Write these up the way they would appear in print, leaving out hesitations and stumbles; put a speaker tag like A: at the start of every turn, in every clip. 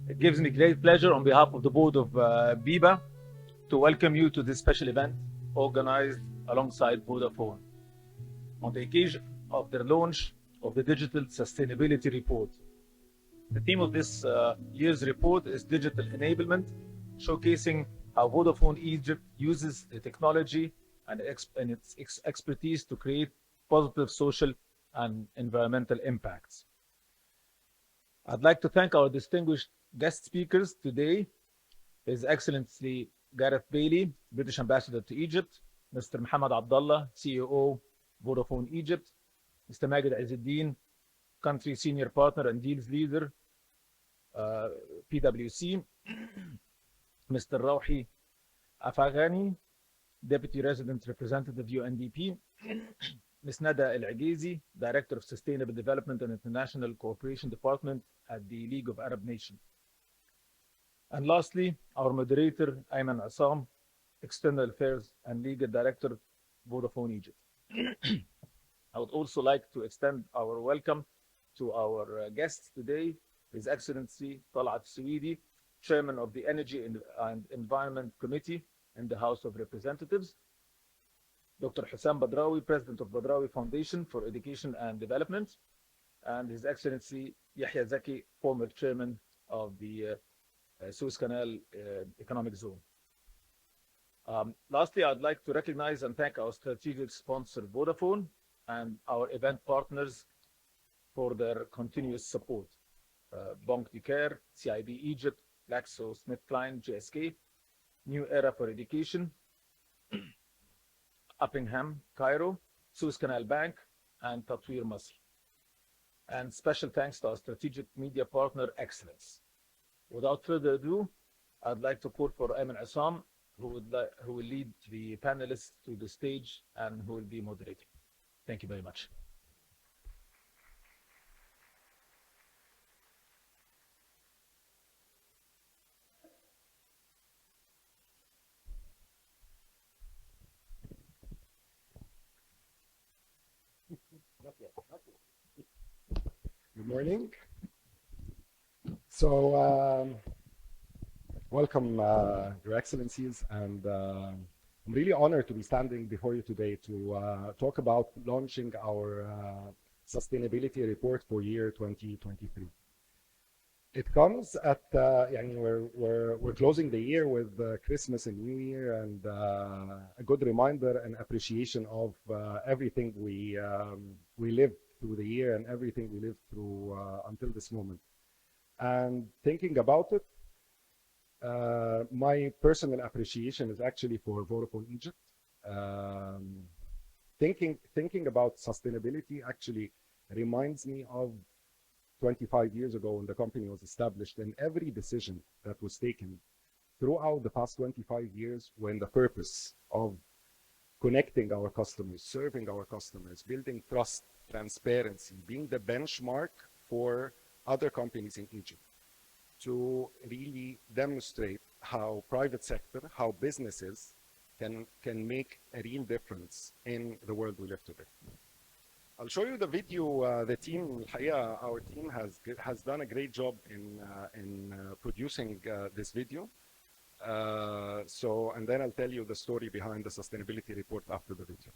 A: It gives me great pleasure on behalf of the board of BEBA to welcome you to this special event organized alongside Vodafone on the occasion of the launch of the Digital Sustainability Report. The theme of this year's report is Digital Enablement, showcasing how Vodafone Egypt uses the technology and its expertise to create positive social and environmental impacts. I'd like to thank our distinguished guest speakers today, His Excellency Gareth Bailey, British Ambassador to Egypt, Mr. Mohammed Abdullah, CEO, Vodafone Egypt, Mr. Maged Izzeddin, Country Senior Partner and Deals Leader, PwC, Mr. Rawhi Afagani, Deputy Resident Representative, UNDP, Ms. Nada El-Agizi, Director of Sustainable Development and International Cooperation Department at the League of Arab Nations. And lastly, our moderator, Ayman Assam, External Affairs and Legal Director, Vodafone Egypt. I would also like to extend our welcome to our guests today, His Excellency Talat Suidi, Chairman of the Energy and Environment Committee in the House of Representatives, Dr. Hussam Badrawi, President of Badrawi Foundation for Education and Development, and His Excellency Yahya Zaki, former Chairman of the Suez Canal Economic Zone. Lastly, I'd like to recognize and thank our strategic sponsor, Vodafone, and our event partners for their continuous support. Banque du Caire, CIB Egypt, GlaxoSmithKline, GSK, New Era for Education, Uppingham, Cairo, Suez Canal Bank, and Tatweer Masr. And special thanks to our strategic media partner, Excellence. Without further ado, I'd like to call for Ayman Assam, who will lead the panelists to the stage and who will be moderating. Thank you very much.
B: Good morning. So, welcome, Your Excellencies, and I'm really honored to be standing before you today to talk about launching our sustainability report for year 2023. It comes at, we're closing the year with Christmas and New Year, and a good reminder and appreciation of everything we lived through the year and everything we lived through until this moment. And thinking about it, my personal appreciation is actually for Vodafone Egypt. Thinking about sustainability actually reminds me of 25 years ago when the company was established, and every decision that was taken throughout the past 25 years when the purpose of connecting our customers, serving our customers, building trust, transparency, being the benchmark for other companies in Egypt to really demonstrate how private sector, how businesses can make a real difference in the world we live today. I'll show you the video. Our team has done a great job in producing this video. And then I'll tell you the story behind the sustainability report after the video.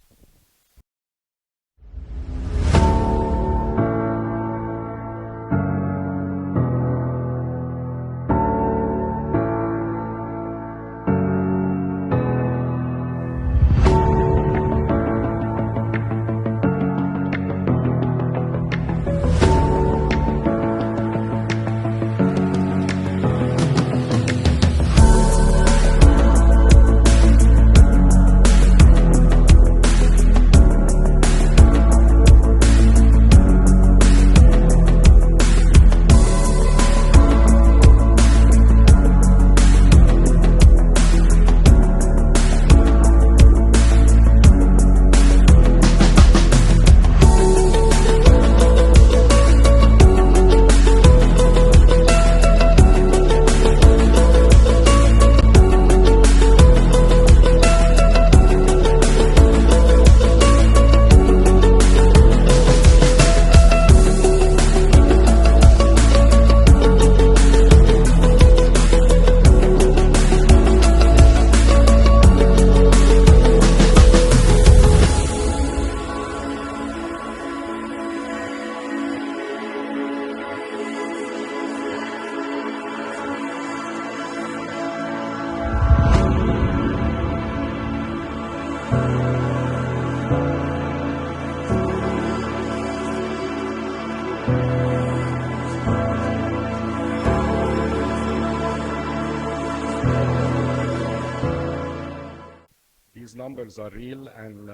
B: numbers are real, and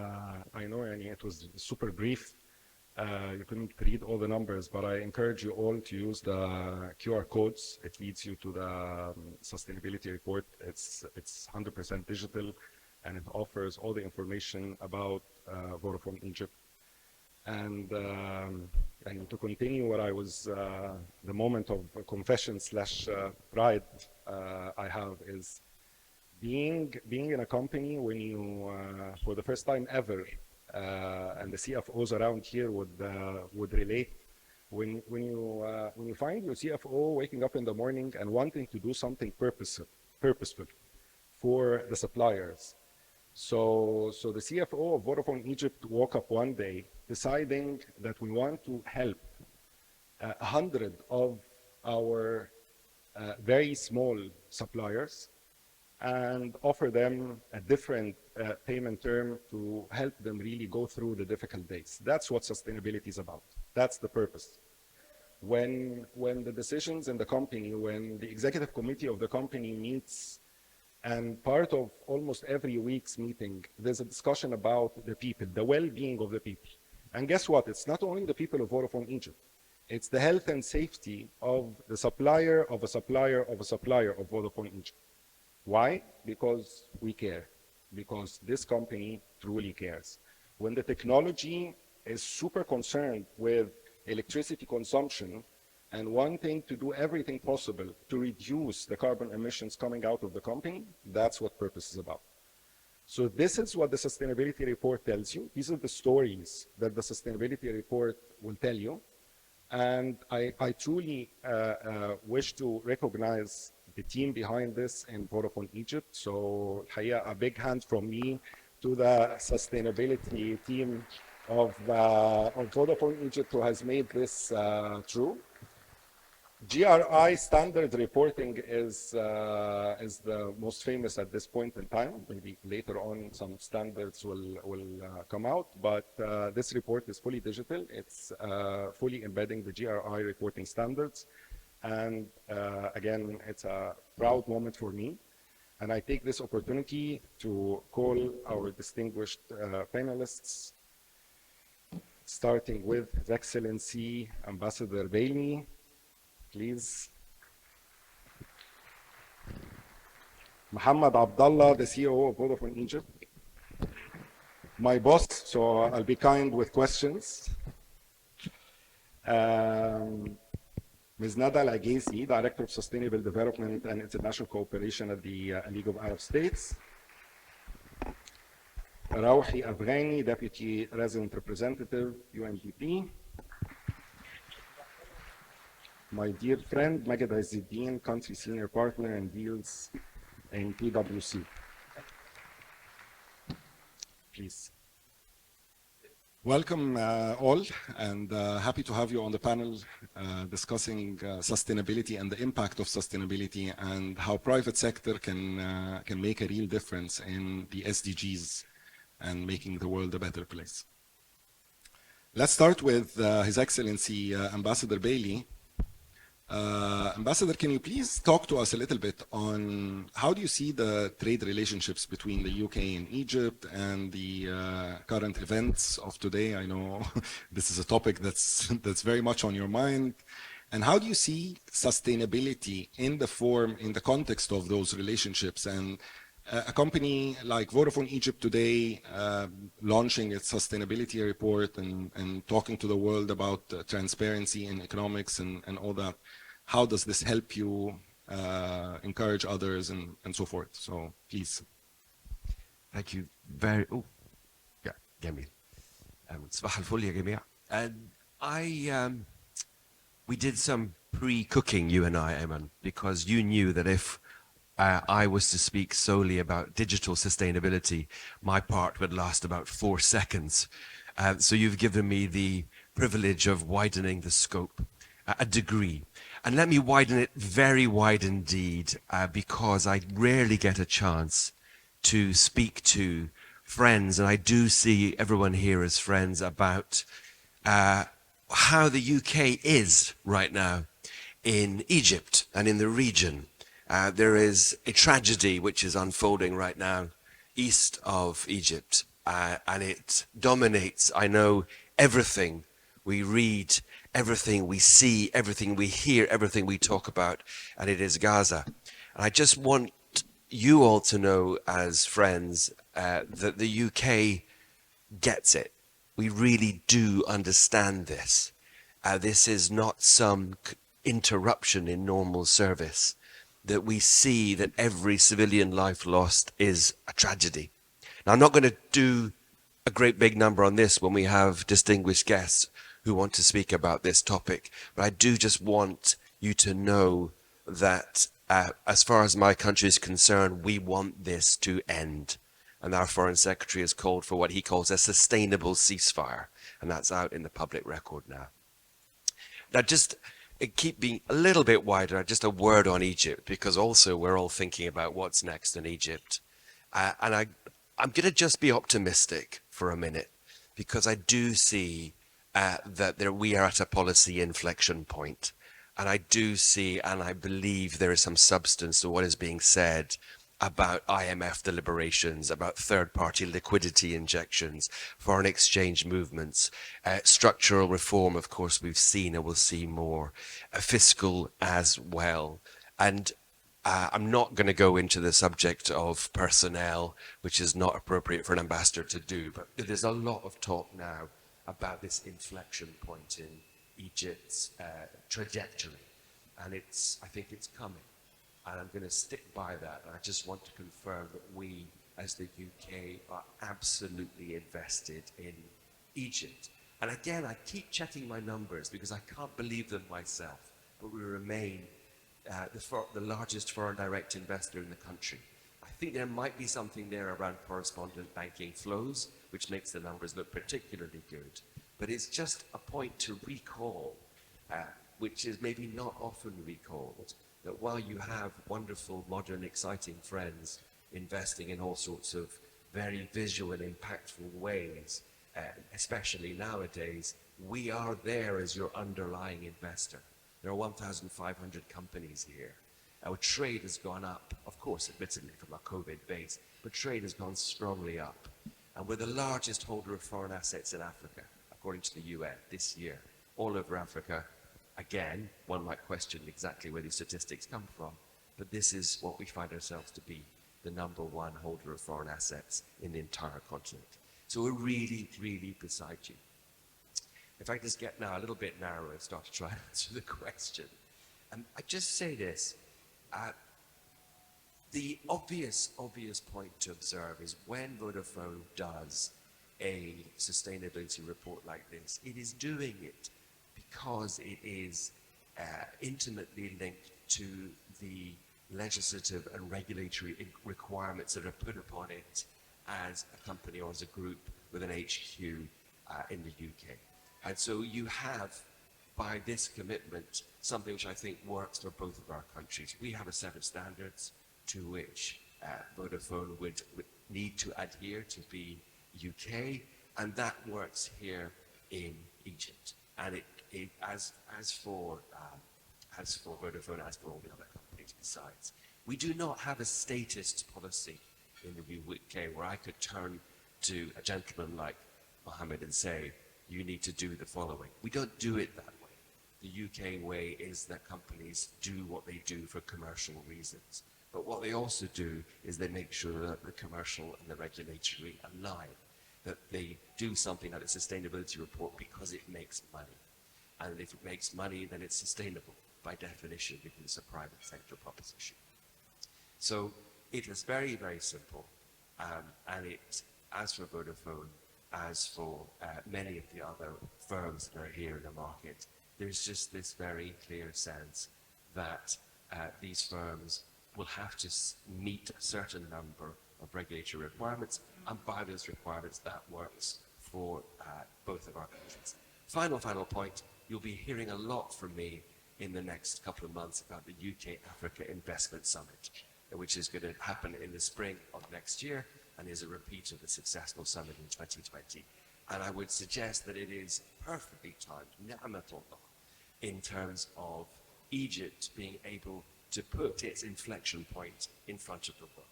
B: I know it was super brief. You couldn't read all the numbers, but I encourage you all to use the QR codes. It leads you to the sustainability report. It's 100% digital, and it offers all the information about Vodafone Egypt. And to continue what I was, the moment of confession slash pride I have is being in a company when you, for the first time ever, and the CFOs around here would relate. When you find your CFO waking up in the morning and wanting to do something purposeful for the suppliers. So the CFO of Vodafone Egypt woke up one day deciding that we want to help 100 of our very small suppliers and offer them a different payment term to help them really go through the difficult days. That's what sustainability is about. That's the purpose. When the decisions in the company, when the executive committee of the company meets, and part of almost every week's meeting, there's a discussion about the people, the well-being of the people. And guess what? It's not only the people of Vodafone Egypt. It's the health and safety of the supplier of a supplier of a supplier of Vodafone Egypt. Why? Because we care. Because this company truly cares. When the technology is super concerned with electricity consumption and wanting to do everything possible to reduce the carbon emissions coming out of the company, that's what purpose is about. So this is what the sustainability report tells you. These are the stories that the sustainability report will tell you. And I truly wish to recognize the team behind this in Vodafone Egypt. So a big hand from me to the sustainability team of Vodafone Egypt who has made this true. GRI standard reporting is the most famous at this point in time. Maybe later on some standards will come out, but this report is fully digital. It's fully embedding the GRI reporting standards. And again, it's a proud moment for me. And I take this opportunity to call our distinguished panelists, starting with His Excellency Ambassador Bailey. Please. Mohammed Abdallah, the CEO of Vodafone Egypt. My boss, so I'll be kind with questions. Ms. Nada Al-Aghazi, Director of Sustainable Development and International Cooperation at the League of Arab States. Rawhi Afghani, Deputy Resident Representative, UNDP. My dear friend, Maged Azzuddin, Country Senior Partner and Deals in PwC. Please. Welcome all, and happy to have you on the panel discussing sustainability and the impact of sustainability and how private sector can make a real difference in the SDGs and making the world a better place. Let's start with His Excellency Ambassador Bailey. Ambassador, can you please talk to us a little bit on how do you see the trade relationships between the UK and Egypt and the current events of today? I know this is a topic that's very much on your mind. And how do you see sustainability in the context of those relationships? And a company like Vodafone Egypt today launching its sustainability report and talking to the world about transparency in economics and all that. How does this help you encourage others and so forth? So please.
C: Thank you very جميل. صباح الفل يا جميع. And we did some pre-cooking, you and I, Ayman, because you knew that if I was to speak solely about digital sustainability, my part would last about 4 seconds. So you've given me the privilege of widening the scope a degree. And let me widen it very wide indeed, because I rarely get a chance to speak to friends, and I do see everyone here as friends, about how the UK is right now in Egypt and in the region. There is a tragedy which is unfolding right now east of Egypt, and it dominates, I know, everything we read, everything we see, everything we hear, everything we talk about, and it is Gaza. And I just want you all to know, as friends, that the UK gets it. We really do understand this. This is not some interruption in normal service. That we see that every civilian life lost is a tragedy. Now, I'm not going to do a great big number on this when we have distinguished guests who want to speak about this topic, but I do just want you to know that as far as my country is concerned, we want this to end. And our Foreign Secretary has called for what he calls a sustainable ceasefire, and that's out in the public record now. Now, just keep being a little bit wider, just a word on Egypt, because also we're all thinking about what's next in Egypt. And I'm going to just be optimistic for a minute, because I do see that we are at a policy inflection point. And I do see, and I believe there is some substance to what is being said about IMF deliberations, about third-party liquidity injections, foreign exchange movements, structural reform, of course, we've seen and we'll see more, fiscal as well. And I'm not going to go into the subject of personnel, which is not appropriate for an ambassador to do, but there's a lot of talk now about this inflection point in Egypt's trajectory. And I think it's coming. And I'm going to stick by that. And I just want to confirm that we, as the UK, are absolutely invested in Egypt. And again, I keep checking my numbers because I can't believe them myself. But we remain the largest foreign direct investor in the country. I think there might be something there around correspondent banking flows, which makes the numbers look particularly good. But it's just a point to recall, which is maybe not often recalled, that while you have wonderful, modern, exciting friends investing in all sorts of very visual and impactful ways, especially nowadays, we are there as your underlying investor. There are 1,500 companies here. Our trade has gone up, of course, admittedly from a COVID base, but trade has gone strongly up. And we're the largest holder of foreign assets in Africa, according to the UN this year, all over Africa. Again, one might question exactly where these statistics come from, but this is what we find ourselves to be, the #1 holder of foreign assets in the entire continent. So we're really, really beside you. If I just get now a little bit narrower and start to try and answer the question, I just say this, the obvious point to observe is when Vodafone does a sustainability report like this, it is doing it because it is intimately linked to the legislative and regulatory requirements that are put upon it as a company or as a group with an HQ in the UK. And so you have, by this commitment, something which I think works for both of our countries. We have a set of standards to which Vodafone would need to adhere to be UK, and that works here in Egypt. And as for Vodafone, as for all the other companies besides, we do not have a statist policy in the UK where I could turn to a gentleman like Mohammed and say, you need to do the following. We don't do it that way. The UK way is that companies do what they do for commercial reasons. But what they also do is they make sure that the commercial and the regulatory align, that they do something like a sustainability report because it makes money. And if it makes money, then it's sustainable by definition because it's a private sector proposition. So it is very, very simple. And as for Vodafone, as for many of the other firms that are here in the market, there's just this very clear sense that these firms will have to meet a certain number of regulatory requirements, and by those requirements, that works for both of our countries. Final point, you'll be hearing a lot from me in the next couple of months about the UK-Africa Investment Summit, which is going to happen in the spring of next year, and is a repeat of the successful summit in 2020. And I would suggest that it is perfectly timed, in terms of Egypt being able to put its inflection point in front of the world.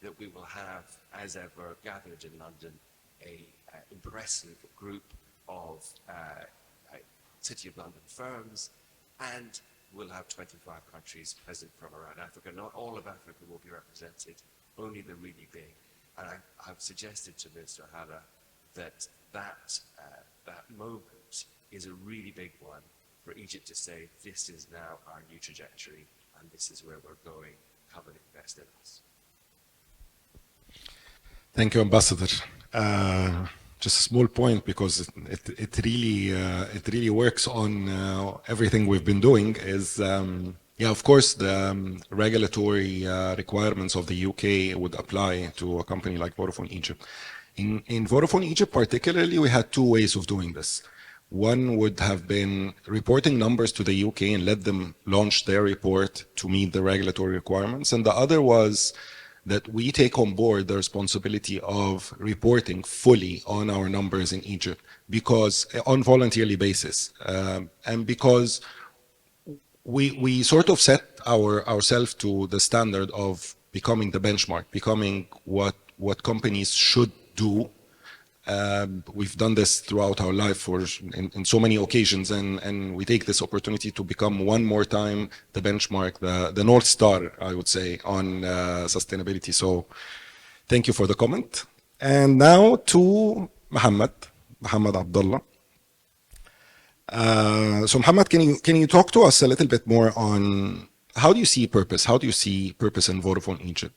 C: that we will have, as ever, gathered in London, a impressive group of City of London firms, and we'll have 25 countries present from around Africa. Not all of Africa will be represented, only the really big. And I've suggested to Mr. Hala that moment is a really big one for Egypt to say, this is now our new trajectory, and this is where we're going. Come and invest in us.
B: Thank you, Ambassador. Just a small point, because it really works on everything we've been doing. Is yeah, of course, the regulatory requirements of the UK would apply to a company like Vodafone Egypt. In Vodafone Egypt particularly, we had two ways of doing this. One would have been reporting numbers to the UK and let them launch their report to meet the regulatory requirements. And the other was that we take on board the responsibility of reporting fully on our numbers in Egypt, because on voluntarily basis, and because we sort of set ourselves to the standard of becoming the benchmark, becoming what companies should do. We've done this throughout our life in so many occasions, and we take this opportunity to become one more time the benchmark, the North Star, I would say, on sustainability. So thank you for the comment. And now to Muhammad Abdullah. So Muhammad, can you talk to us a little bit more on how do you see purpose? How do you see purpose in Vodafone Egypt?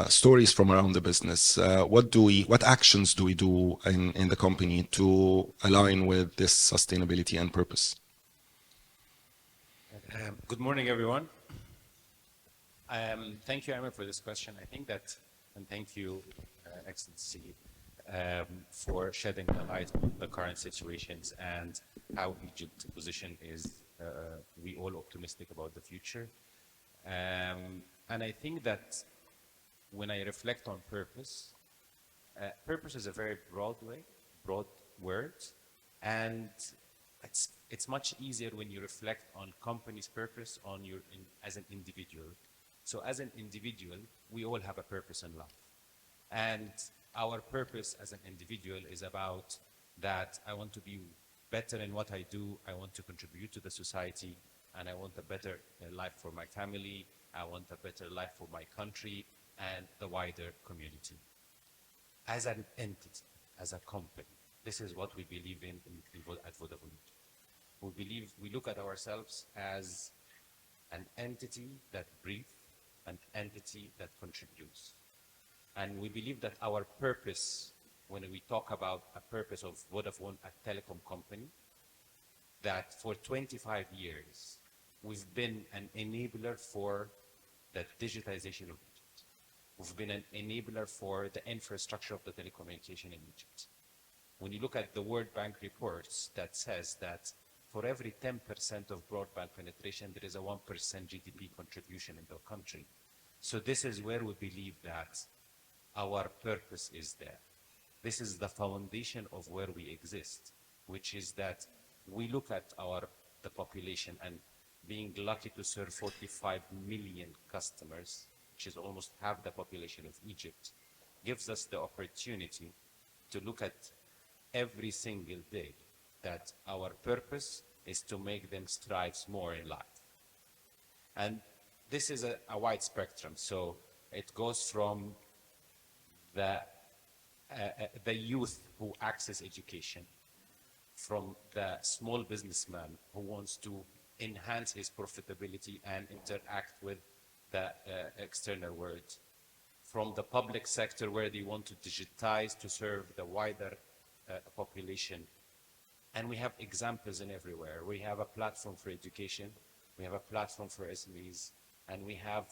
B: Stories from around the business. What actions do we do in the company to align with this sustainability and purpose?
D: Good morning, everyone. Thank you, Amir, for this question. I think that, and thank you, Excellency, for shedding the light on the current situations and how Egypt's position is. We all optimistic about the future. And I think that when I reflect on purpose, purpose is a very broad word, and it's much easier when you reflect on company's purpose as an individual. So as an individual, we all have a purpose in life, and our purpose as an individual is about that I want to be better in what I do, I want to contribute to the society, and I want a better life for my family, I want a better life for my country and the wider community. As an entity, as a company, this is what we believe in at Vodafone. We look at ourselves as an entity that breathes, an entity that contributes. And we believe that our purpose, when we talk about a purpose of Vodafone, a telecom company, that for 25 years, we've been an enabler for the digitization of Egypt. We've been an enabler for the infrastructure of the telecommunication in Egypt. When you look at the World Bank reports that says that for every 10% of broadband penetration, there is a 1% GDP contribution in the country. So this is where we believe that our purpose is there. This is the foundation of where we exist, which is that we look at the population, and being lucky to serve 45 million customers, which is almost half the population of Egypt, gives us the opportunity to look at every single day that our purpose is to make them strive more in life. And this is a wide spectrum. So it goes from the youth who access education, from the small businessman who wants to enhance his profitability and interact with the external world, from the public sector where they want to digitize to serve the wider population. And we have examples in everywhere. We have a platform for education, we have a platform for SMEs, and we have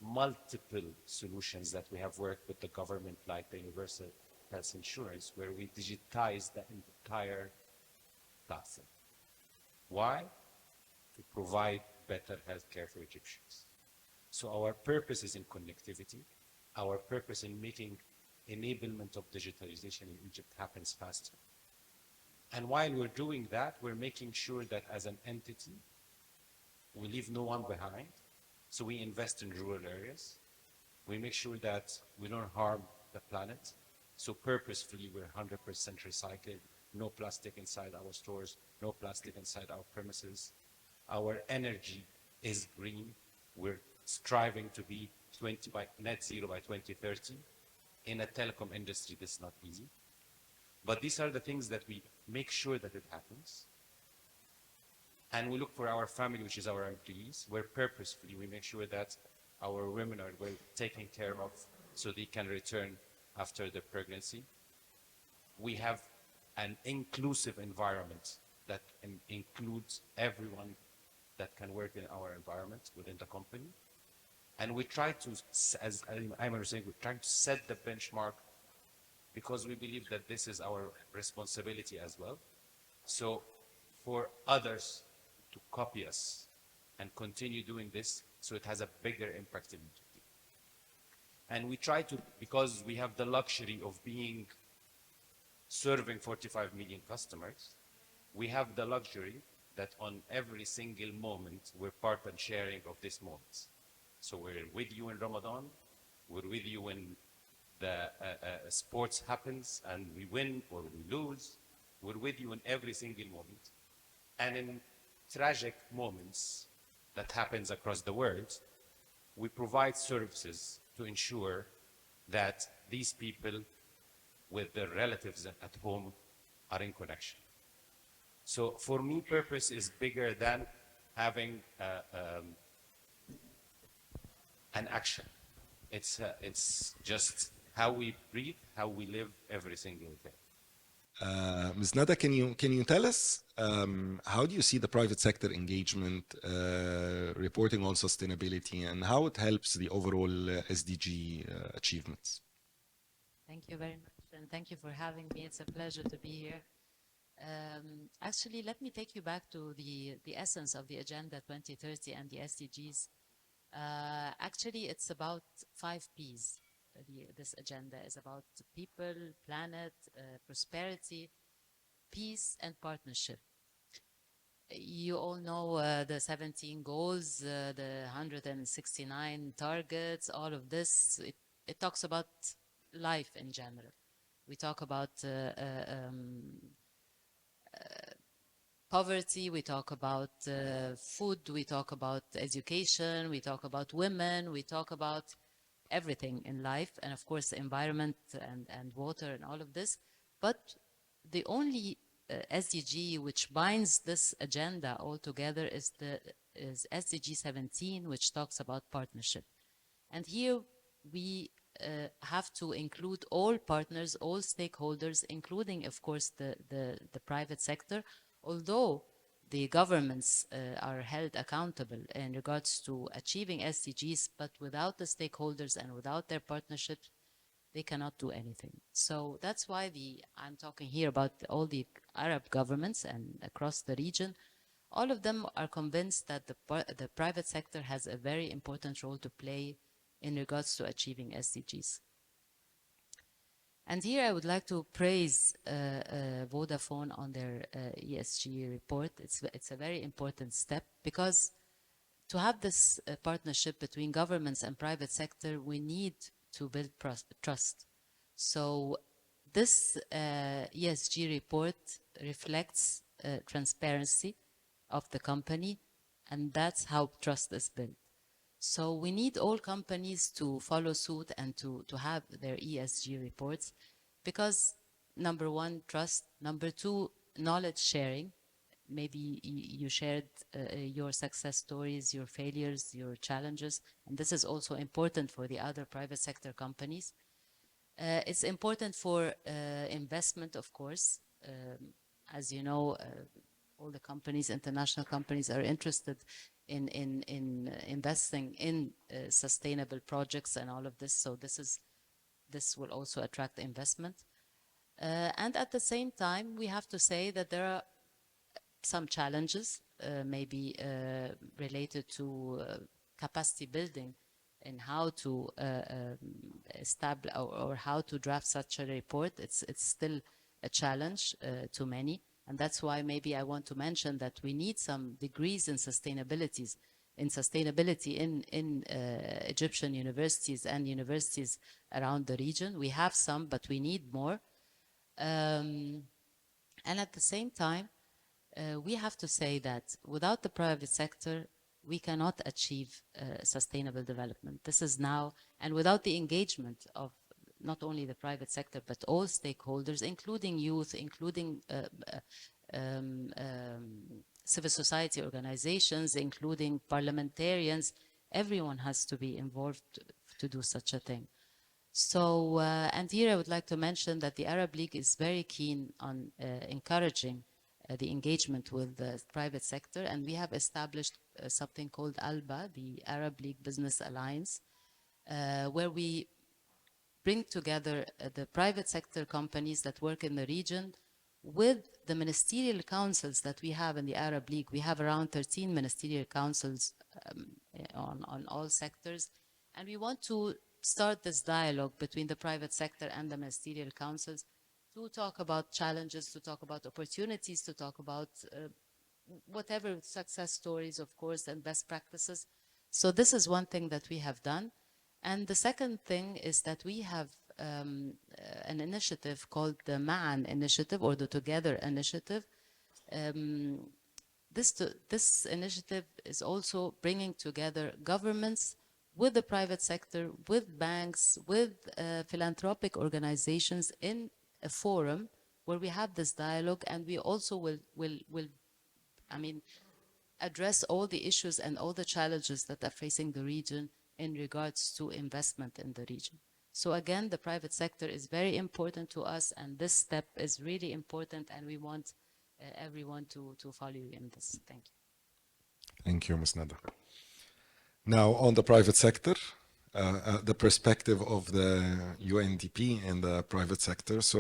D: multiple solutions that we have worked with the government, like the Universal Health Insurance, where we digitize the entire platform. Why? To provide better healthcare for Egyptians. So our purpose is in connectivity. Our purpose in making enablement of digitalization in Egypt happens faster. And while we're doing that, we're making sure that as an entity, we leave no one behind. So we invest in rural areas. We make sure that we don't harm the planet. So purposefully, we're 100% recycled, no plastic inside our stores, no plastic inside our premises. Our energy is green. We're striving to be net zero by 2030. In a telecom industry, this is not easy. But these are the things that we make sure that it happens. And we look for our family, which is our employees, where purposefully we make sure that our women are well taken care of so they can return after the pregnancy. We have an inclusive environment that includes everyone that can work in our environment within the company. And we try to, as Ayman was saying, we're trying to set the benchmark because we believe that this is our responsibility as well. So for others to copy us and continue doing this, so it has a bigger impact in Egypt. And we try to, because we have the luxury of serving 45 million customers, we have the luxury that on every single moment, we're part and sharing of these moments. So we're with you in Ramadan, we're with you when the sports happens and we win or we lose, we're with you in every single moment. And in tragic moments that happens across the world, we provide services to ensure that these people with their relatives at home are in connection. So for me, purpose is bigger than having an action. It's just how we breathe, how we live every single day.
B: Ms. Nada, can you tell us how do you see the private sector engagement reporting on sustainability and how it helps the overall SDG achievements?
E: Thank you very much, and thank you for having me. It's a pleasure to be here. Actually, let me take you back to the essence of the Agenda 2030 and the SDGs. Actually, it's about 5 Ps. This agenda is about people, planet, prosperity, peace, and partnership. You all know the 17 goals, the 169 targets, all of this. It talks about life in general. We talk about poverty, we talk about food, we talk about education, we talk about women, we talk about everything in life, and of course the environment and water and all of this. But the only SDG which binds this agenda all together is SDG 17, which talks about partnership. And here we have to include all partners, all stakeholders, including, of course, the private sector, although the governments are held accountable in regards to achieving SDGs, but without the stakeholders and without their partnerships, they cannot do anything. So that's why I'm talking here about all the Arab governments and across the region. All of them are convinced that the private sector has a very important role to play in regards to achieving SDGs. And here I would like to praise Vodafone on their ESG report. It's a very important step because to have this partnership between governments and private sector, we need to build trust. So this ESG report reflects transparency of the company, and that's how trust is built. So we need all companies to follow suit and to have their ESG reports because number 1, trust. Number 2, knowledge sharing. Maybe you shared your success stories, your failures, your challenges, and this is also important for the other private sector companies. It's important for investment, of course. As you know, all the companies, international companies, are interested in investing in sustainable projects and all of this. So this will also attract investment. And at the same time, we have to say that there are some challenges, maybe related to capacity building and how to establish or how to draft such a report. It's still a challenge to many. And that's why maybe I want to mention that we need some degrees in sustainabilities in sustainability in Egyptian universities and universities around the region. We have some, but we need more. And at the same time, we have to say that without the private sector, we cannot achieve sustainable development. This is now, and without the engagement of not only the private sector, but all stakeholders, including youth, including civil society organizations, including parliamentarians, everyone has to be involved to do such a thing. So, and here I would like to mention that the Arab League is very keen on encouraging the engagement with the private sector, and we have established something called ALBA, the Arab League Business Alliance, where we bring together the private sector companies that work in the region with the ministerial councils that we have in the Arab League. We have around 13 ministerial councils on all sectors, and we want to start this dialogue between the private sector and the ministerial councils to talk about challenges, to talk about opportunities, to talk about whatever success stories, of course, and best practices. So this is one thing that we have done. And the second thing is that we have an initiative called the Ma'an Initiative, or the Together Initiative. This initiative is also bringing together governments with the private sector, with banks, with philanthropic organizations in a forum where we have this dialogue, and we also will address all the issues and all the challenges that are facing the region in regards to investment in the region. So again, the private sector is very important to us, and this step is really important, and we want everyone to follow you in this. Thank you.
F: Thank you, Ms. Nada. Now, on the private sector, the perspective of the UNDP and the private sector. So,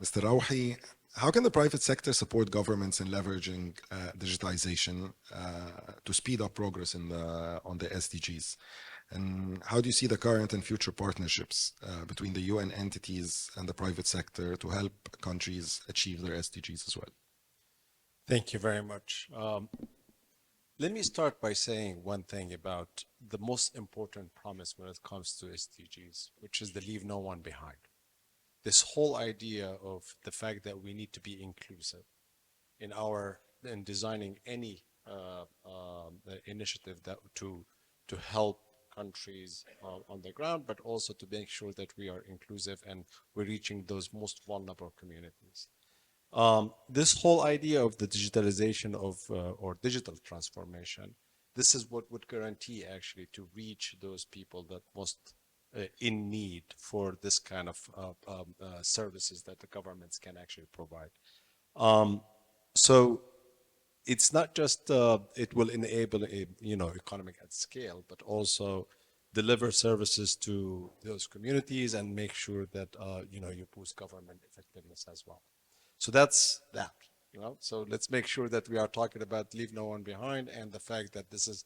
F: Mr. Rouhi, how can the private sector support governments in leveraging digitization to speed up progress on the SDGs? And how do you see the current and future partnerships between the UN entities and the private sector to help countries achieve their SDGs as well?
G: Thank you very much. Let me start by saying one thing about the most important promise when it comes to SDGs, which is the leave no one behind. This whole idea of the fact that we need to be inclusive in designing any initiative that to help countries on the ground, but also to make sure that we are inclusive and we're reaching those most vulnerable communities. This whole idea of the digitalization of or digital transformation, this is what would guarantee actually to reach those people that most in need for this kind of services that the governments can actually provide. So it's not just it will enable a economic at scale, but also deliver services to those communities and make sure that you boost government effectiveness as well. So that's that. So let's make sure that we are talking about leave no one behind and the fact that this is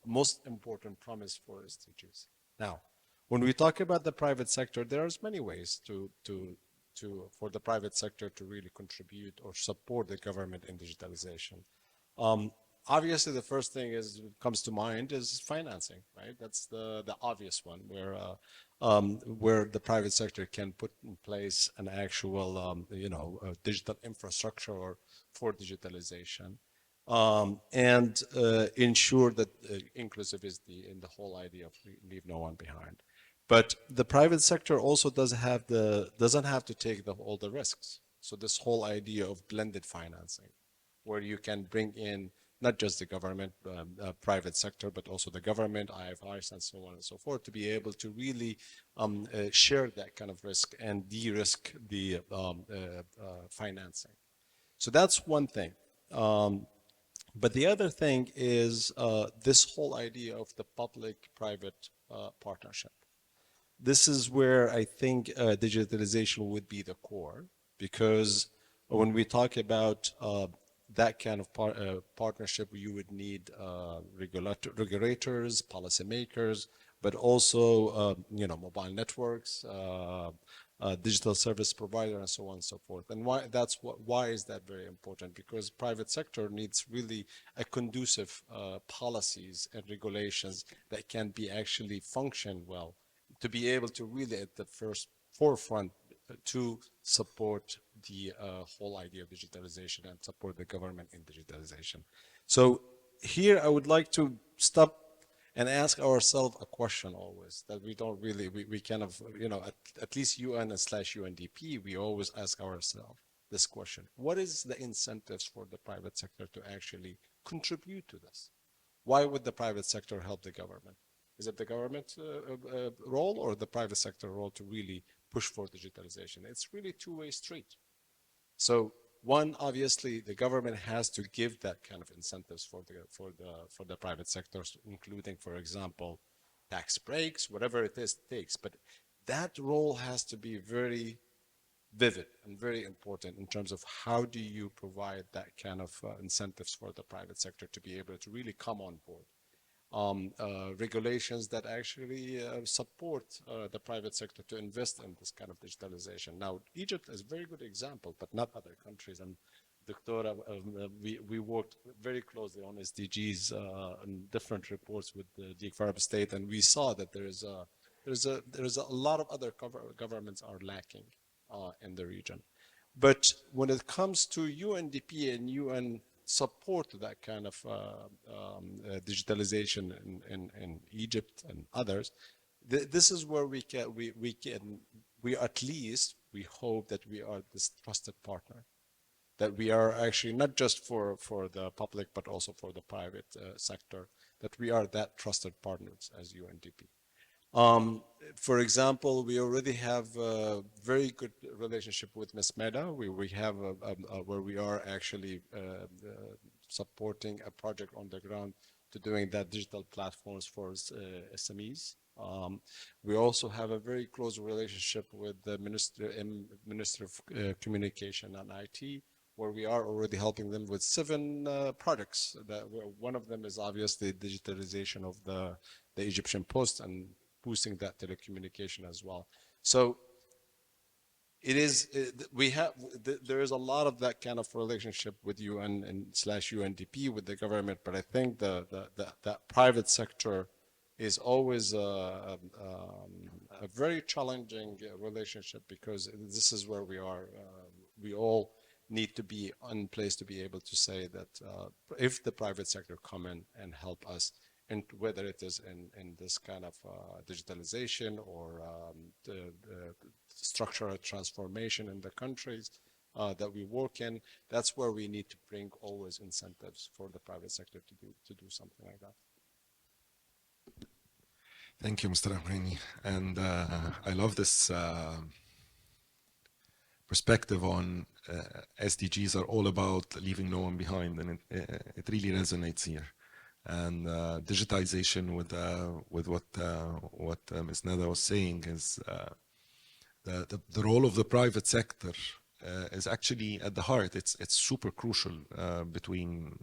G: most important promise for SDGs. Now, when we talk about the private sector, there's many ways for the private sector to really contribute or support the government in digitalization. Obviously, the first thing comes to mind is financing, right? That's the obvious one, where the private sector can put in place an actual, digital infrastructure for digitalization, and ensure that inclusivity in the whole idea of leave no one behind. But the private sector also doesn't have to take all the risks. So this whole idea of blended financing, where you can bring in not just the government, private sector, but also the government, IFRs, and so on and so forth, to be able to really share that kind of risk and de-risk the financing. So that's one thing. But the other thing is this whole idea of the public-private partnership. This is where I think digitalization would be the core, because when we talk about that kind of partnership, you would need regulators, policymakers, but also mobile networks, digital service provider, and so on and so forth. And why is that very important? Because private sector needs really a conducive policies and regulations that can be actually function well to be able to really at the forefront to support the whole idea of digitalization and support the government in digitalization. So here I would like to stop and ask ourselves a question always that we don't really, we kind of, at least UN/UNDP, we always ask ourselves this question. What is the incentives for the private sector to actually contribute to this? Why would the private sector help the government? Is it the government role or the private sector role to really push for digitalization? It's really a two-way street. So one, obviously, the government has to give that kind of incentives for the private sectors, including, for example, tax breaks, whatever it is takes. But that role has to be very vivid and very important in terms of how do you provide that kind of incentives for the private sector to be able to really come on board. Regulations that actually support the private sector to invest in this kind of digitalization. Now, Egypt is a very good example, but not other countries. And Dr. We worked very closely on SDGs and different reports with the Arab state, and we saw that there's a lot of other governments are lacking in the region. But when it comes to UNDP and UN support that kind of digitalization in Egypt and others, this is where we at least we hope that we are this trusted partner, that we are actually not just for the public but also for the private sector, that we are that trusted partners as UNDP. For example, we already have a very good relationship with Ms. Meda. We have where we are actually supporting a project on the ground to doing that digital platforms for SMEs. We also have a very close relationship with the Minister of Communication and IT, where we are already helping them with 7 projects. One of them is obviously digitalization of the Egyptian Post and boosting that telecommunication as well. So it is, there is a lot of that kind of relationship with UN and /UNDP with the government, but I think that private sector is always a very challenging relationship, because this is where we are. We all need to be in place to be able to say that if the private sector come in and help us, and whether it is in this kind of digitalization or the structural transformation in the countries that we work in, that's where we need to bring always incentives for the private sector to do something like that.
F: Thank you, Mr. Amrani. And I love this perspective on SDGs are all about leaving no one behind, and it really resonates here. And digitization with what Ms. Nada was saying is the role of the private sector is actually at the heart. It's super crucial between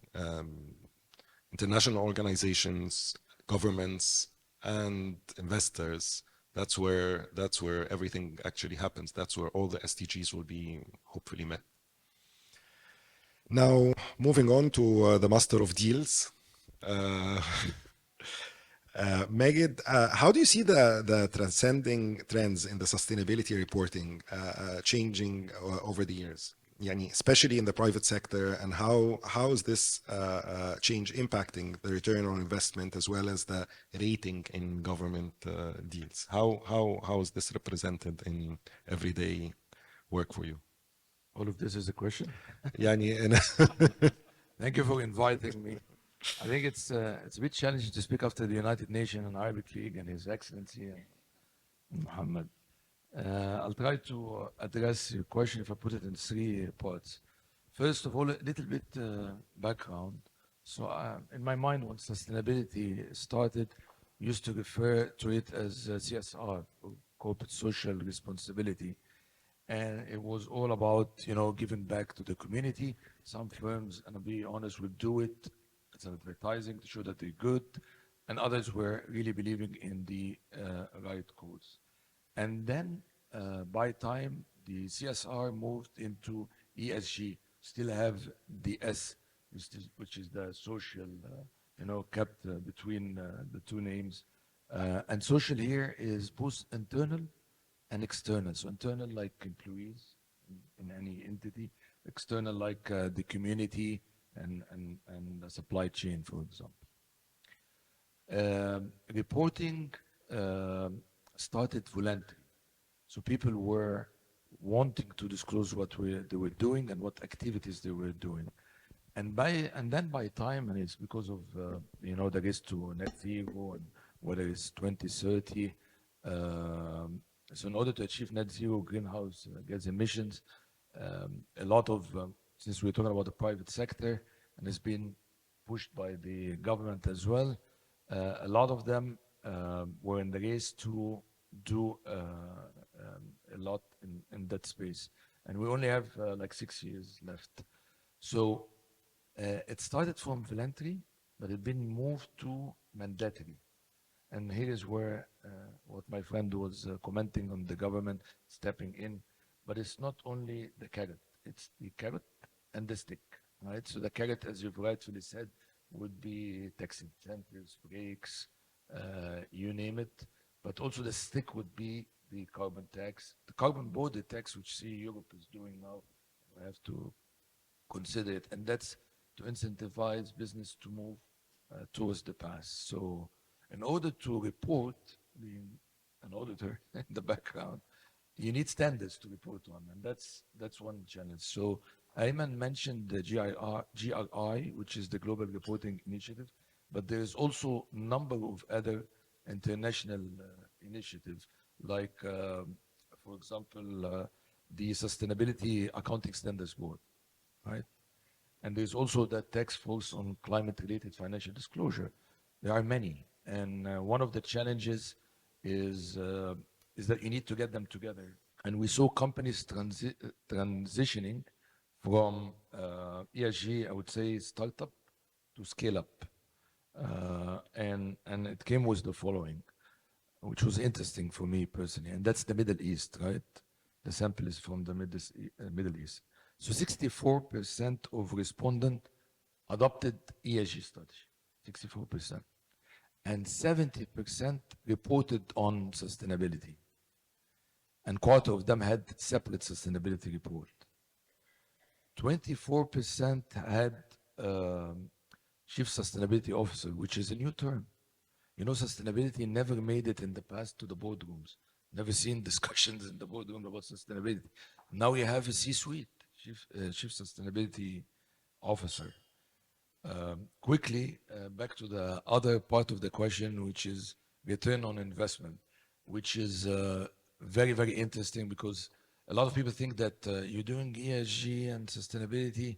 F: international organizations, governments, and investors. That's where everything actually happens. That's where all the SDGs will be hopefully met. Now, moving on to the Master of Deals. Megid, how do you see the transcending trends in the sustainability reporting changing over the years? Especially in the private sector, and how is this change impacting the return on investment as well as the rating in government deals? How is this represented in everyday work for you?
H: All of this is a question.
F: Thank
H: you for inviting me. I think it's a bit challenging to speak after the United Nations and Arabic League and His Excellency Muhammad. I'll try to address your question if I put it in 3 parts. First of all, a little bit background. So in my mind, when sustainability started, we used to refer to it as CSR, corporate social responsibility. And it was all about, giving back to the community. Some firms, and I'll be honest, would do it as advertising to show that they're good, and others were really believing in the right cause. And then by time, the CSR moved into ESG. Still have the S, which is the social, kept between the two names. And social here is both internal and external. So internal, like employees in any entity, external, like the community and the supply chain, for example. Reporting started voluntary. So people were wanting to disclose what they were doing and what activities they were doing. And then by time, and it's because of the race to net zero and whether it's 2030. So in order to achieve net zero greenhouse gas emissions, a lot of since we're talking about the private sector, and it's been pushed by the government as well, a lot of them were in the race to do a lot in that space. And we only have like 6 years left. So it started from voluntary, but it's been moved to mandatory. And here is where what my friend was commenting on the government stepping in. But it's not only the carrot, it's the carrot and the stick, right? So the carrot, as you've rightfully said, would be tax incentives, breaks, you name it. But also the stick would be the carbon tax, the carbon border tax, which Europe is doing now. We have to consider it, and that's to incentivize business to move towards the past. So in order to report, being an auditor in the background, you need standards to report on, and that's one challenge. So Ayman mentioned the GRI, which is the Global Reporting Initiative, but there is also a number of other international initiatives, like, for example, the Sustainability Accounting Standards Board, right? And there's also the Task Force on Climate-Related Financial Disclosure. There are many, and one of the challenges is that you need to get them together. And we saw companies transitioning from ESG, I would say, startup to scale up. And it came with the following, which was interesting for me personally, and that's the Middle East, right? The sample is from the Middle East. So 64% of respondents adopted ESG strategy, 64%. And 70% reported on sustainability. And quarter of them had separate sustainability report. 24% had Chief Sustainability Officer, which is a new term. You know, sustainability never made it in the past to the boardrooms. Never seen discussions in the boardroom about sustainability. Now you have a C-suite, Chief Sustainability Officer. Quickly, back to the other part of the question, which is return on investment, which is very, very interesting because a lot of people think that you're doing ESG and sustainability,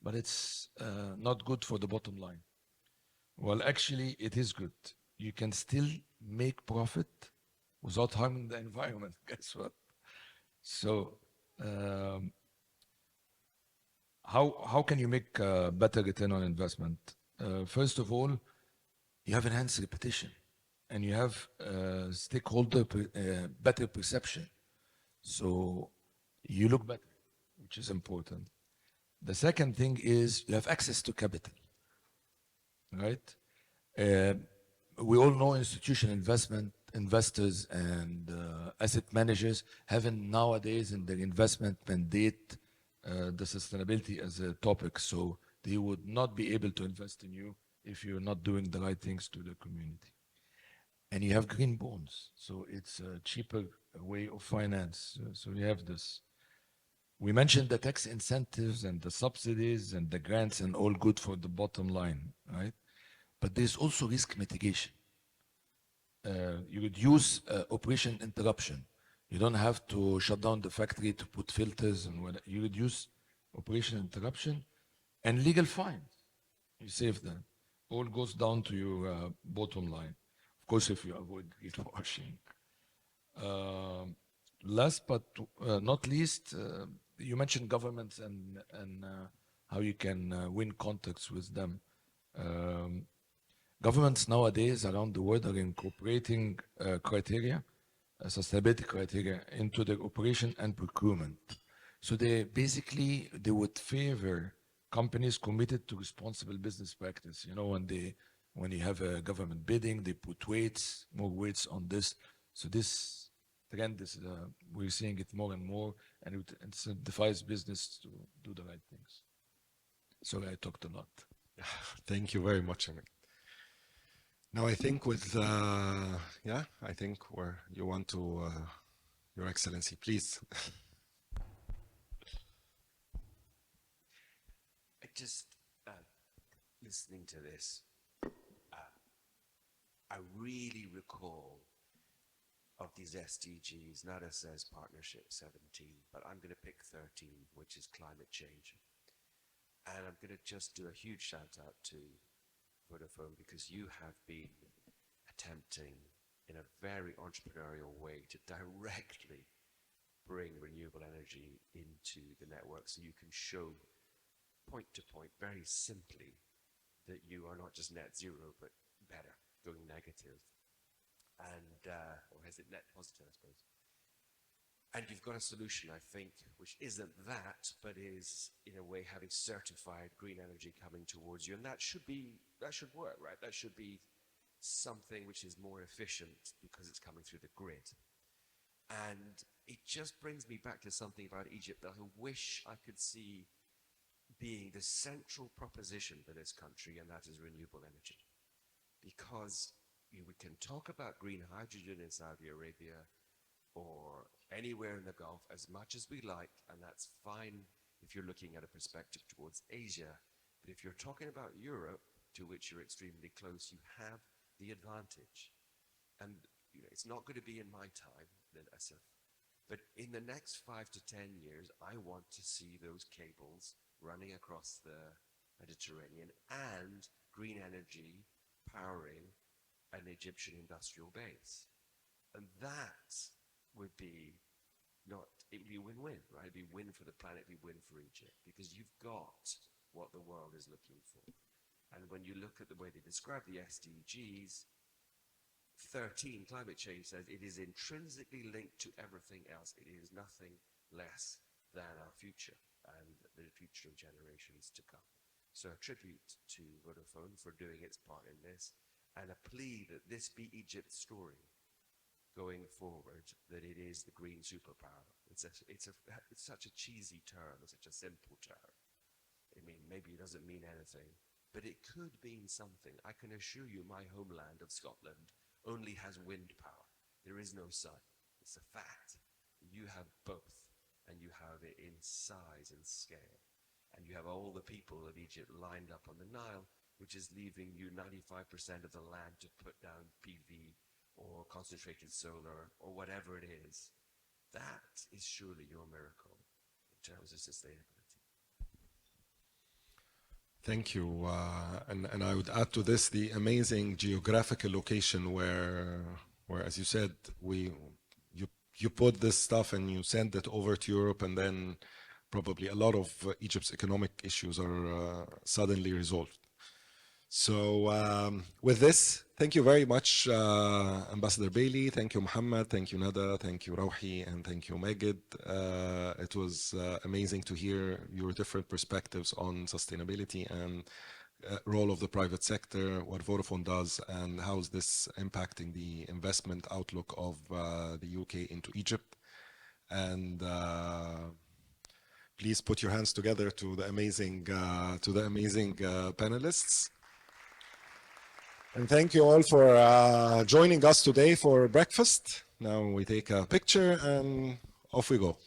H: but it's not good for the bottom line. Well, actually, it is good. You can still make profit without harming the environment. Guess what? So, how can you make a better return on investment? First of all, you have enhanced repetition, and you have stakeholder better perception. So you look better, which is important. The second thing is you have access to capital, right? We all know institutional investors and asset managers having nowadays in their investment mandate the sustainability as a topic. So they would not be able to invest in you if you're not doing the right things to the community. And you have green bonds. So it's a cheaper way of finance. So you have this. We mentioned the tax incentives and the subsidies and the grants and all good for the bottom line, right? But there's also risk mitigation. You reduce operation interruption. You don't have to shut down the factory to put filters and whatever. You reduce operation interruption and legal fines. You save that. All goes down to your bottom line. Of course, if you avoid greenwashing. Last but not least, you mentioned governments and how you can win contacts with them. Governments nowadays around the world are incorporating criteria sustainability criteria into their operation and procurement. So they basically, they would favor companies committed to responsible business practice. You know, when you have a government bidding, they put weights, more weights on this. So this trend is, we're seeing it more and more, and it incentivizes business to do the right things. Sorry, I talked a lot.
F: Thank you very much, Amir. Now I think with, yeah, I think where you want to, Your Excellency, please.
C: I just, listening to this, I really recall of these SDGs, Nada says partnership 17, but I'm going to pick 13, which is climate change. And I'm going to just do a huge shout out to Vodafone, because you have been attempting in a very entrepreneurial way to directly bring renewable energy into the network, so you can show point to point very simply that you are not just net zero, but better, going negative. And, or is it net positive, I suppose? And you've got a solution, I think, which isn't that, but is in a way having certified green energy coming towards you. And that should work, right? That should be something which is more efficient because it's coming through the grid. And it just brings me back to something about Egypt that I wish I could see being the central proposition for this country, and that is renewable energy. Because we can talk about green hydrogen in Saudi Arabia or anywhere in the Gulf as much as we like, and that's fine if you're looking at a perspective towards Asia. But if you're talking about Europe, to which you're extremely close, you have the advantage. And it's not going to be in my time, but in the next 5 to 10 years, I want to see those cables running across the Mediterranean and green energy powering an Egyptian industrial base. And that would be it would be a win-win, right? It'd be a win for the planet, it'd be a win for Egypt, because you've got what the world is looking for. And when you look at the way they describe the SDGs, 13, climate change, says it is intrinsically linked to everything else. It is nothing less than our future and the future of generations to come. So a tribute to Vodafone for doing its part in this, and a plea that this be Egypt's story going forward, that it is the green superpower. It's such a cheesy term, such a simple term. I mean, maybe it doesn't mean anything, but it could mean something. I can assure you my homeland of Scotland only has wind power. There is no sun. It's a fact. You have both, and you have it in size and scale. And you have all the people of Egypt lined up on the Nile, which is leaving you 95% of the land to put down PV or concentrated solar or whatever it is. That is surely your miracle in terms of sustainability.
F: Thank you. And I would add to this the amazing geographical location where as you said, you put this stuff and you send it over to Europe, and then probably a lot of Egypt's economic issues are suddenly resolved. So with this, thank you very much, Ambassador Bailey. Thank you, Mohammed. Thank you, Nada. Thank you, Rouhi. And thank you, Magid. It was amazing to hear your different perspectives on sustainability and role of the private sector, what Vodafone does, and how is this impacting the investment outlook of the UK into Egypt. And please put your hands together to the amazing panelists. And thank you all for joining us today for breakfast. Now we take a picture and off we go.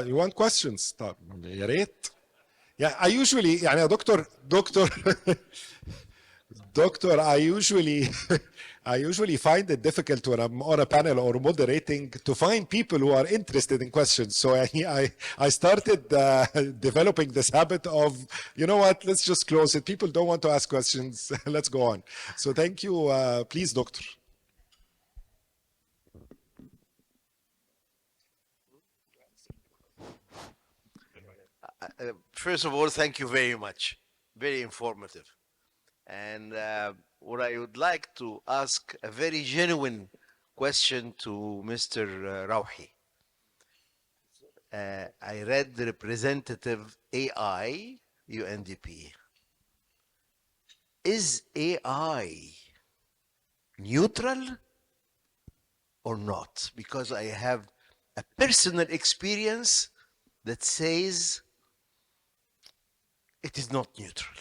F: You want questions? طب يا ريت. Yeah, I usually يعني Doctor, I usually find it difficult when I'm on a panel or moderating to find people who are interested in questions. So I started developing this habit of, you know what, let's just close it. People don't want to ask questions. Let's go on. So thank you. Please, Doctor.
I: First of all, thank you very much. Very informative. And what I would like to ask a very genuine question to Mr. Rouhi. I read the representative AI, UNDP. Is AI neutral or not? Because I have a personal experience that says it is not neutral.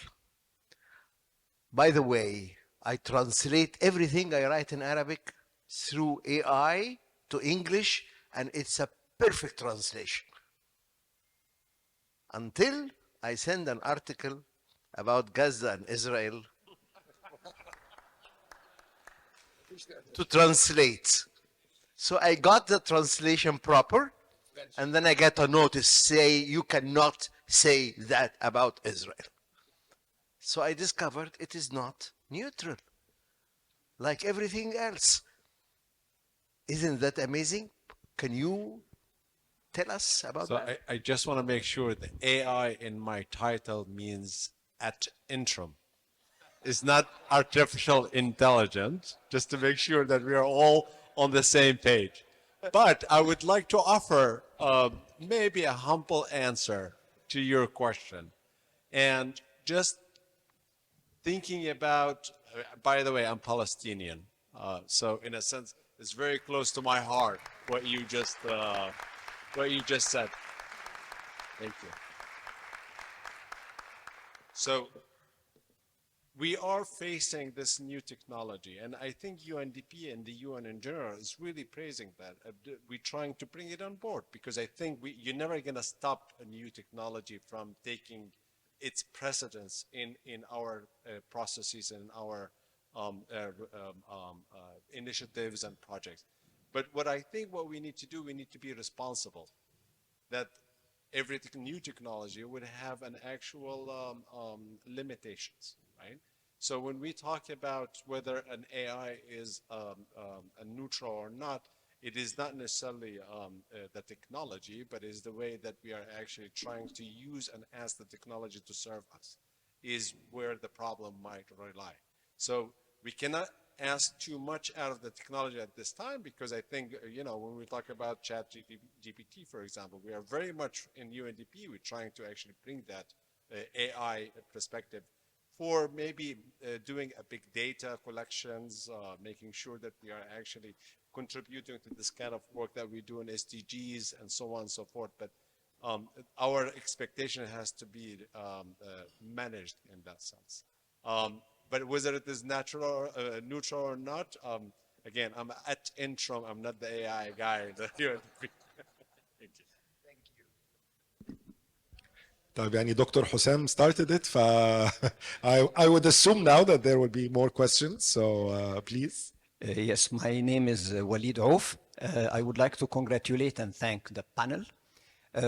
I: By the way, I translate everything I write in Arabic through AI to English, and it's a perfect translation. Until I send an article about Gaza and Israel to translate. So I got the translation proper, and then I get a notice say you cannot say that about Israel. So I discovered it is not neutral, like everything else. Isn't that amazing? Can you tell us about
G: So
I: that?
G: I just want to make sure the AI in my title means at interim. It's not artificial intelligence, just to make sure that we are all on the same page. But I would like to offer maybe a humble answer to your question. And just thinking about, by the way, I'm Palestinian. So in a sense, it's very close to my heart what you just said. Thank you. So we are facing this new technology, and I think UNDP and the UN in general is really praising that. We're trying to bring it on board because I think you're never going to stop a new technology from taking its precedence in our processes and our initiatives and projects. But what I think what we need to do, we need to be responsible that every new technology would have an actual limitations, right? So when we talk about whether an AI is a neutral or not, it is not necessarily the technology, but is the way that we are actually trying to use and ask the technology to serve us is where the problem might rely. So we cannot ask too much out of the technology at this time because I think, you know, when we talk about ChatGPT, for example, we are very much in UNDP, we're trying to actually bring that AI perspective for maybe doing a big data collections, making sure that we are actually contributing to this kind of work that we do in SDGs and so on and so forth. But our expectation has to be managed in that sense. But whether it is natural or neutral or not, again, I'm at interim. I'm not the AI guy. Thank you.
F: طيب يعني دكتور حسام started it ف I would assume now that there will be more questions, so please.
J: Yes, my name is Walid Auf. I would like to congratulate and thank the panel.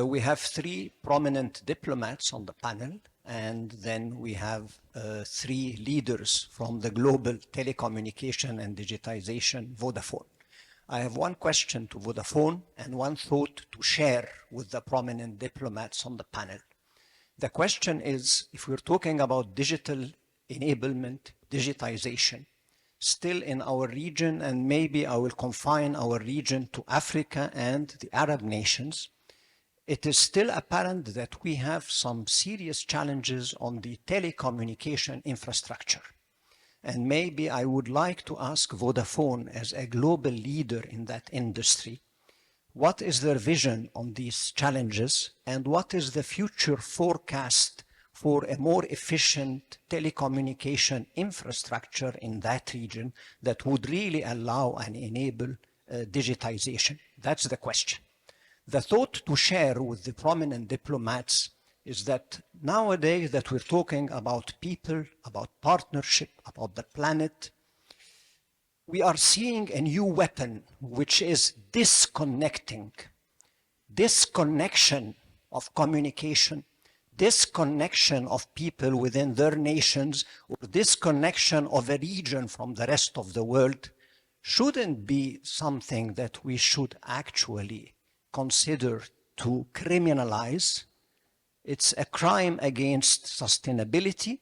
J: We have 3 prominent diplomats on the panel, and then we have 3 leaders from the global telecommunication and digitization, Vodafone. I have one question to Vodafone and one thought to share with the prominent diplomats on the panel. The question is, if we're talking about digital enablement, digitization, still in our region, and maybe I will confine our region to Africa and the Arab nations, it is still apparent that we have some serious challenges on the telecommunication infrastructure. And maybe I would like to ask Vodafone as a global leader in that industry, what is their vision on these challenges and what is the future forecast for a more efficient telecommunication infrastructure in that region that would really allow and enable digitization? That's the question. The thought to share with the prominent diplomats is that nowadays that we're talking about people, about partnership, about the planet, we are seeing a new weapon, which is disconnection of communication, disconnection of people within their nations, or disconnection of a region from the rest of the world, shouldn't be something that we should actually consider to criminalize. It's a crime against sustainability.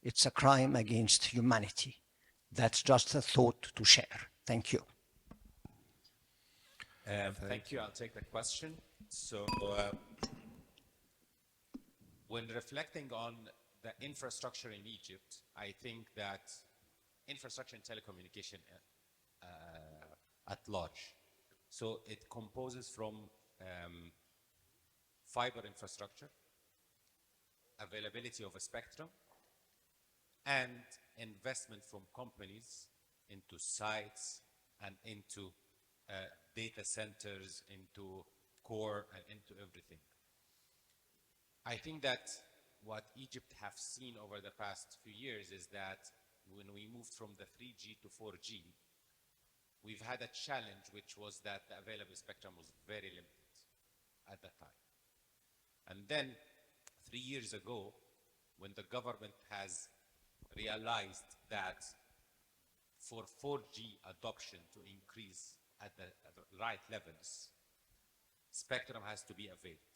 J: It's a crime against humanity. That's just a thought to share. Thank you.
D: Thank you. I'll take the question. So, when reflecting on the infrastructure in Egypt, I think that infrastructure and telecommunication at large. So it composes from fiber infrastructure, availability of a spectrum, and investment from companies into sites and into data centers, into core, and into everything. I think that what Egypt have seen over the past few years is that when we moved from the 3G to 4G, we've had a challenge, which was that the available spectrum was very limited at that time. And then 3 years ago, when the government has realized that for 4G adoption to increase at the right levels, spectrum has to be availed.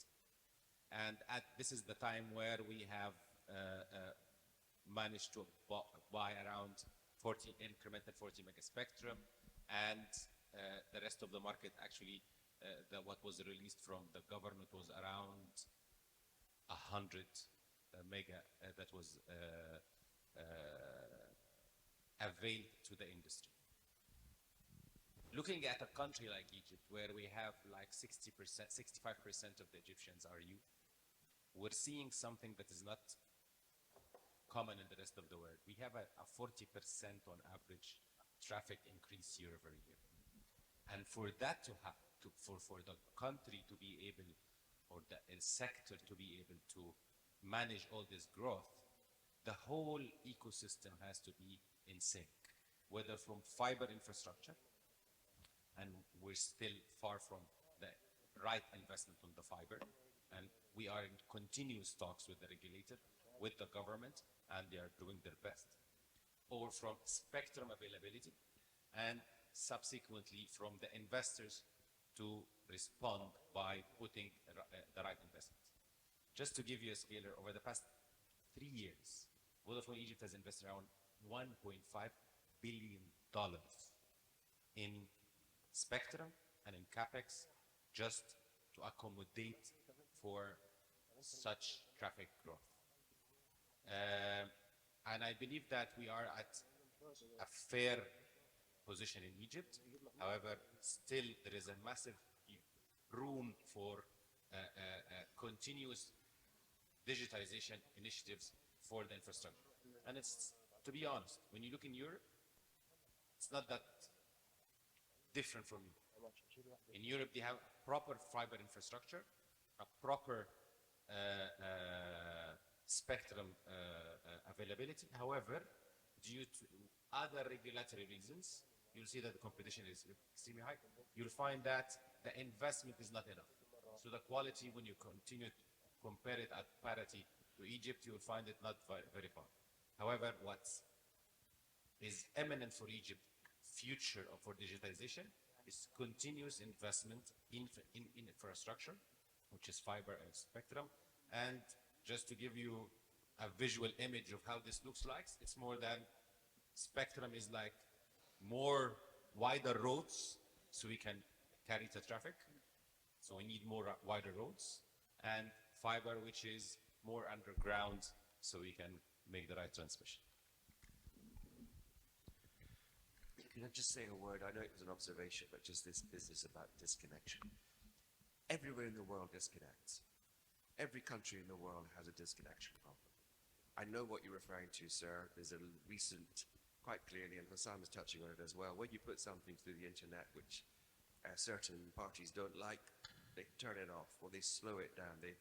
D: And this is the time where we have managed to buy around incremental 40 mega spectrum, and the rest of the market actually, what was released from the government was around 100 mega that was availed to the industry. Looking at a country like Egypt, where we have like 60%, 65% of the Egyptians are youth, we're seeing something that is not common in the rest of the world. We have a 40% on average traffic increase year over year. And for that to happen, for the country to be able, or the sector to be able to manage all this growth, the whole ecosystem has to be in sync, whether from fiber infrastructure, and we're still far from the right investment on the fiber, and we are in continuous talks with the regulator, with the government, and they are doing their best. Or from spectrum availability, and subsequently from the investors to respond by putting the right investment. Just to give you a scaler, over the past 3 years, Vodafone Egypt has invested around $1.5 billion in spectrum and in capex, just to accommodate for such traffic growth. And I believe that we are at a fair position in Egypt. However, still there is a massive room for continuous digitization initiatives for the infrastructure. And it's, to be honest, when you look in Europe, it's not that different from you. In Europe, they have proper fiber infrastructure, a proper spectrum availability. However, due to other regulatory reasons, you'll see that the competition is extremely high. You'll find that the investment is not enough. So the quality, when you continue to compare it at parity to Egypt, you'll find it not very far. However, what is eminent for Egypt, future for digitization, is continuous investment in infrastructure, which is fiber and spectrum. And just to give you a visual image of how this looks like, it's more than spectrum is like more wider roads so we can carry the traffic. So we need more wider roads, and fiber, which is more underground so we can make the right transmission.
C: Can I just say a word? I know it was an observation, but just this business about disconnection. Everywhere in the world disconnects. Every country in the world has a disconnection problem. I know what you're referring to, sir. There's a recent, quite clearly, and Hassan was touching on it as well, when you put something through the internet which certain parties don't like, they turn it off, or they slow it down, they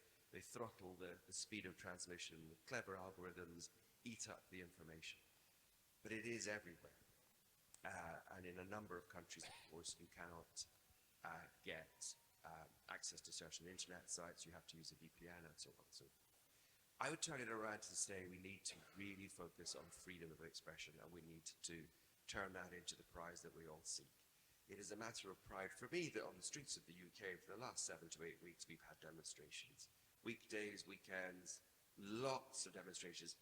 C: throttle the speed of transmission. Clever algorithms eat up the information. But it is everywhere. And in a number of countries, of course, you cannot get access to certain internet sites. You have to use a VPN and so on. So I would turn it around to say we need to really focus on freedom of expression, and we need to turn that into the prize that we all seek. It is a matter of pride for me that on the streets of the UK for the last 7 to 8 weeks, we've had demonstrations. Weekdays, weekends, lots of demonstrations.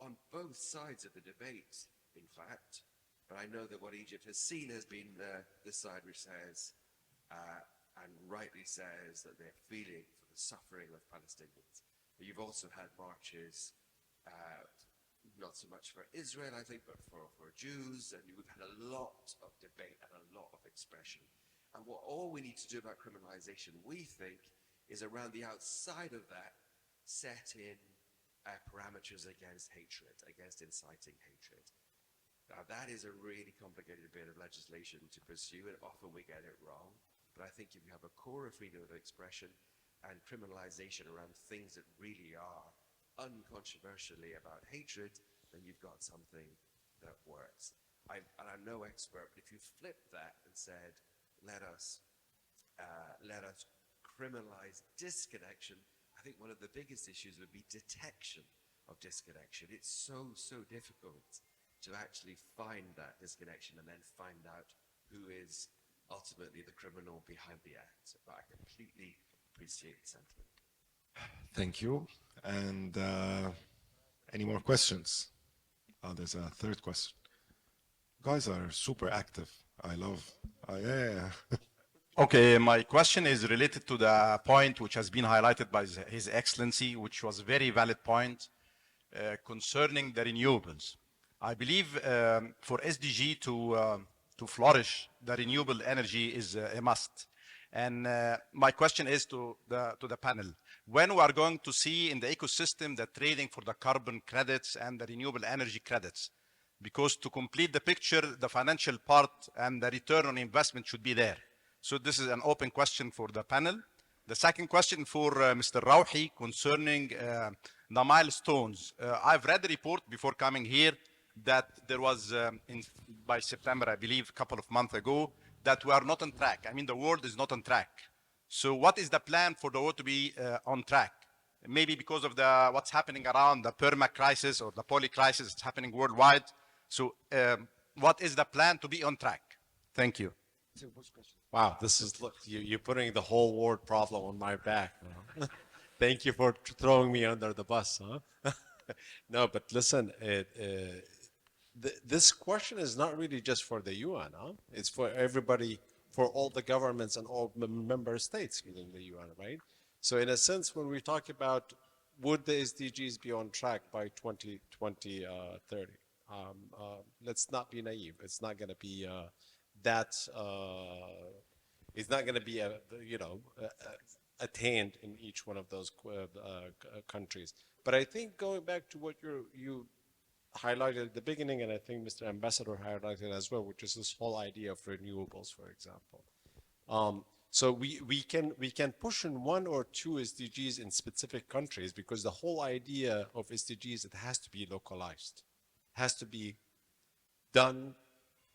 C: on both sides of the debate, in fact. But I know that what Egypt has seen has been the side which says, and rightly says, that they're feeling for the suffering of Palestinians. But you've also had marches, not so much for Israel, I think, but for Jews, and we've had a lot of debate and a lot of expression. And what all we need to do about criminalization, we think, is around the outside of that, set in parameters against hatred, against inciting hatred. Now, that is a really complicated bit of legislation to pursue, and often we get it wrong. But I think if you have a core of freedom of expression and criminalization around things that really are uncontroversially about hatred, then you've got something that works. I'm no expert, but if you flipped that and said, let us criminalize disconnection, I think one of the biggest issues would be detection of disconnection. It's so difficult to actually find that disconnection and then find out who is ultimately the criminal behind the act. But I completely appreciate the sentiment.
F: Thank you. And any more questions? Oh, there's a third question. You guys are super active. I love. Yeah.
K: Okay, my question is related to the point which has been highlighted by His Excellency, which was a very valid point concerning the renewables. I believe for SDG to flourish, the renewable energy is a must. And my question is to the panel, when we are going to see in the ecosystem the trading for the carbon credits and the renewable energy credits? Because to complete the picture, the financial part and the return on investment should be there. So this is an open question for the panel. The second question for Mr. Rouhi concerning the milestones. I've read the report before coming here that there was, by September, I believe, a couple of months ago, that we are not on track. I mean, the world is not on track. So what is the plan for the world to be on track? Maybe because of what's happening around the perma crisis or the poly crisis, it's happening worldwide. So what is the plan to be on track? Thank you.
G: Wow, this is, look, you're putting the whole world problem on my back. Thank you for throwing me under the bus, huh? No, but listen, this question is not really just for the UN, huh? It's for everybody, for all the governments and all member states within the UN, right? So in a sense, when we talk about would the SDGs be on track by 2030, let's not be naive. It's not going to be it's not going to be attained in each one of those countries. But I think going back to what you highlighted at the beginning, and I think Mr. Ambassador highlighted as well, which is this whole idea of renewables, for example. So we can push in one or two SDGs in specific countries, because the whole idea of SDGs, it has to be localized, has to be done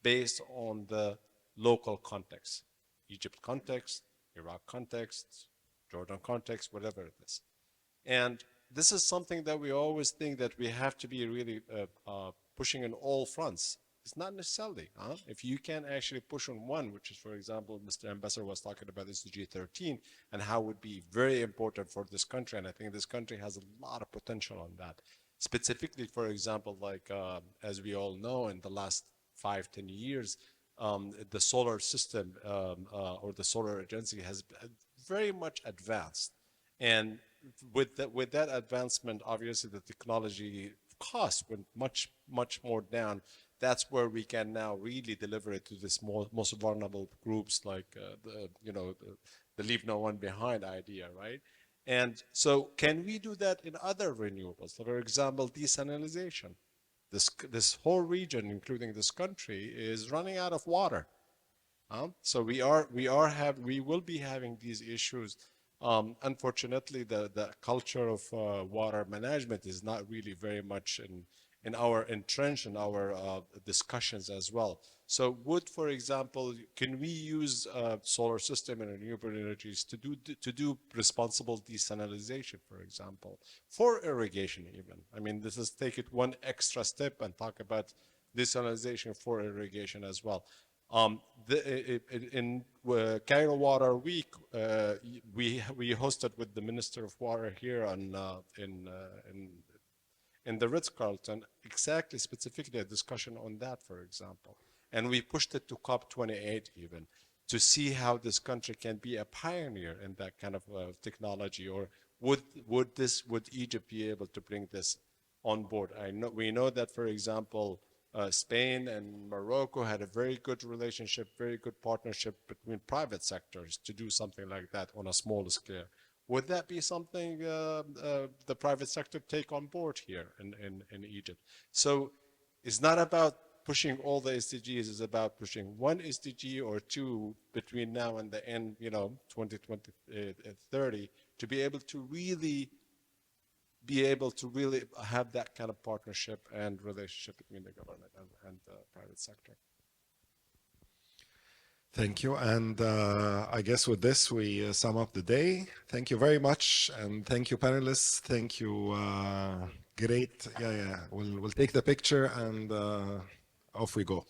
G: based on the local context, Egypt context, Iraq context, Jordan context, whatever it is. And this is something that we always think that we have to be really pushing in all fronts. It's not necessarily. If you can actually push on one, which is, for example, Mr. Ambassador was talking about SDG 13 and how it would be very important for this country. And I think this country has a lot of potential on that. Specifically, for example, like as we all know, in the last 5-10 years, the solar system or the solar agency has very much advanced. And with that advancement, obviously the technology cost went much more down. That's where we can now really deliver it to this most vulnerable groups, like the leave no one behind idea, right? And so can we do that in other renewables? For example, desalination. This whole region, including this country, is running out of water. So we will be having these issues. Unfortunately, the culture of water management is not really very much entrenched in our discussions as well. So for example, can we use solar system and renewable energies to do responsible desalination, for example, for irrigation even? I mean, this is take it one extra step and talk about desalination for irrigation as well. In Cairo Water Week, we hosted with the Minister of Water here in the Ritz-Carlton, exactly specifically a discussion on that, for example. And we pushed it to COP28 even, to see how this country can be a pioneer in that kind of technology, or would Egypt be able to bring this on board? We know that, for example, Spain and Morocco had a very good relationship, very good partnership between private sectors to do something like that on a small scale. Would that be something the private sector take on board here in Egypt? So it's not about pushing all the SDGs, it's about pushing one SDG or two between now and the end, 2030, to be able to really have that kind of partnership and relationship between the government and the private sector.
F: Thank you. And I guess with this, we sum up the day. Thank you very much. And thank you, panelists. Thank you. Great. Yeah. We'll take the picture and off we go.